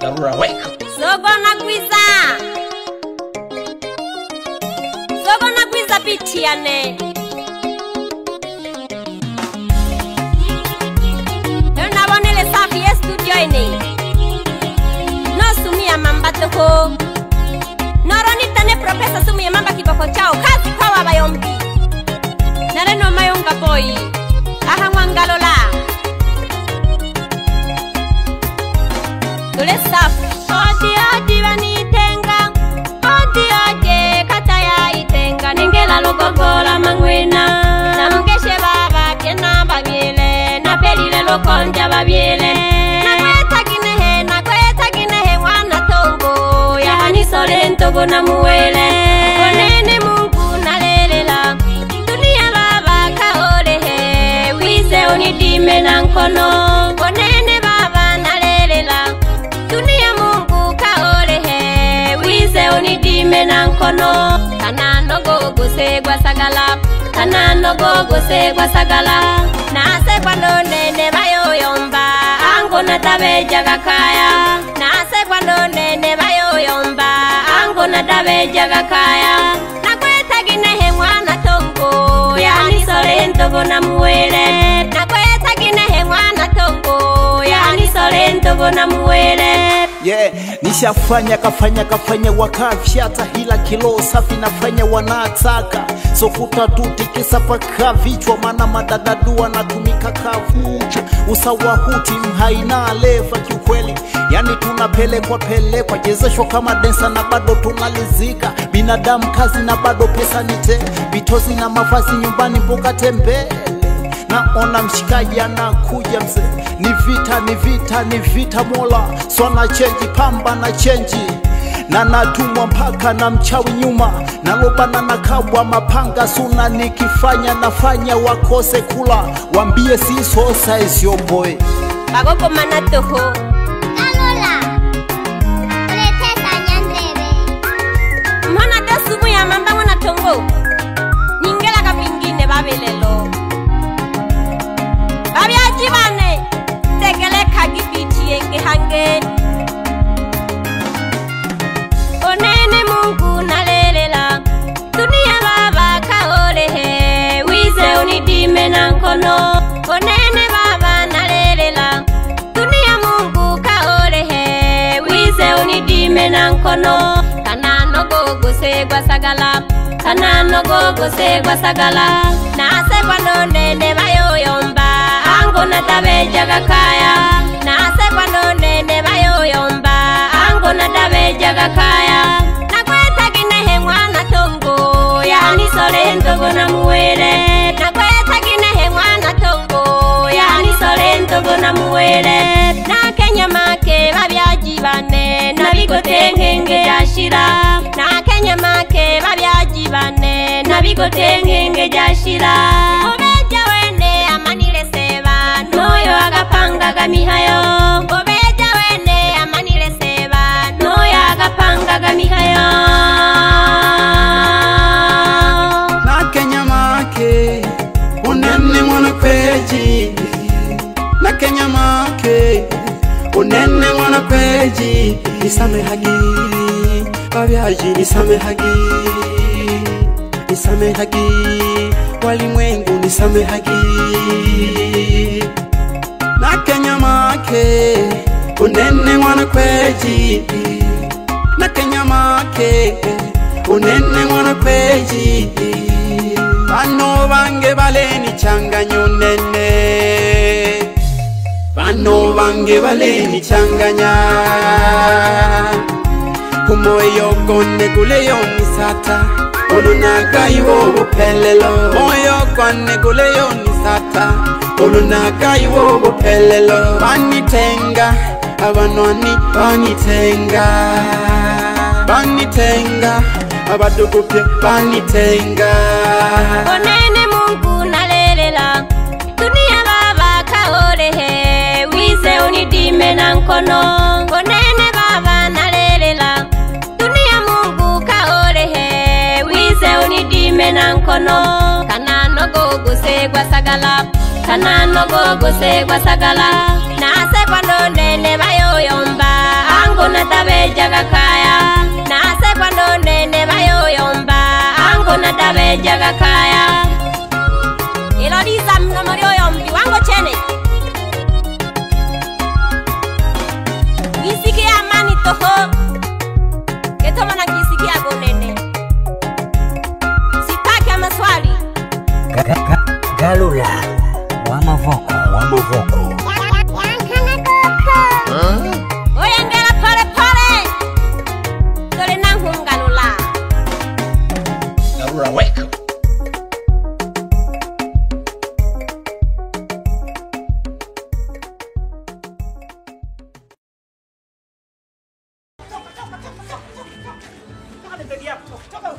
Dharura weka. Sogo na kwiza pitiane. Nona wanele safi ya studio ini. No sumia mamba toho. Noroni tane profesa sumia mamba kiboko chao. Kazi kwa wabayombi. Nareno mayonga boy. Aha wangalola. Tule safi. Odi vanitenga. Odi kataya itenga. Ningela logogola mangwena. Na mungeshe baba kena babiele. Na pelile lokonja babiele. Na kweta ginehe wana tongo. Ya hanisole ntogo na muwele. Onene mungu na lelela. Dunia baba kaolehe. Wize onidime na nkono. Onene baba na lelela. Dunia mungu kaolehe. Wize onidime na nkono. Kanano gogo segwa sagala. Kanano gogo segwa sagala. Nase kwa nonene bayo yomba. Ango na tabeja gakaya. Nase kwa nonene bayo yomba. Ango na tabeja gakaya. Na kweta ginehe mwana tongo. Ya hanisole ntogo na muwele. Na kweta ginehe mwana tongo. Ya hanisole ntogo na muwele. Yeah, nishafanya kafanya wakafyata hila kilo safi nafanya wanataka sofuta tutikisa paka vichwa mana madadadu wanatumika kavucha usawa huti mhaina leva kiukweli yani tunapelekwa jezeshwa kama densa na bado tunalizika binadamu kazi na bado pesa nite vitozi na mavazi nyumbani mboka tembele naona mshikaji anakuja mzee ni vita mola swana chenji pamba na chenji na natumwa mpaka na mchawi nyuma nalobana na kabwa mapanga suna nikifanya nafanya wakose kula wambie si sosa isiomboe Bagogo manatoho Alola Uleteta nyandrebe Mwana dasubu ya mamba wana tongo Ningela kapingine babelelo Babi ajibane Tegele kagibiti enge hange Onene mungu na lelela Dunia baba kaolehe Wize unidime na nkono Onene baba na lelela Dunia mungu kaolehe Wize unidime na nkono Kanano gogo segwa sagala Kanano gogo segwa sagala Nase kwa nonene bayo yomba Ango na tabeja gakaya Nase kwa nonene bayo yomba Ango na tabeja gakaya Na kweta ginehe mwana tongo Ya hanisole ntogo na muwele Na kweta ginehe mwana tongo Ya hanisole ntogo na muwele Na Kenya make babyajibane Na bigote nkenge jashira Na Kenya make babyajibane Na bigote nkenge jashira Obeja wene amanile seba Noyo agapanga gamihayo Obeja wene amanile seba Noyo agapanga gamihayo Na Kenya make Unene mwana kweji Na Kenya make Unene mwana kweji Isame hagi Babyaji isame hagi Isame hagi Walimwengu nisame hagi Na Kenya make Unene mwana kweji Na Kenya make Unene mwana kweji Bano bange baleni changanyo nene Bano bange baleni changanya Kumoyo kone kuleyo nisata Olunaga iwo bupelelo Moyo kone kuleyo nisata Olunaga iwo bupelelo Banitenga Abanwani banitenga Banitenga Abadugupye banitenga Onene mungu na lelela Dunia baba kaolehe Wize unidime na nkono Onene baba na lelela Dunia mungu kaolehe Wize unidime na nkono Kanano gogo segwa sagala Kanano gogo segwa sagala Nase kwa nonene bayo yomba Ango jaga kaya iloliza mno morio yombi wango chene Gisikia amani toho Ketoma na gisikia gonene Sitaki maswali Galula Wamavoko Oyengera pole pole Dole nangu galula Galula weka Toka.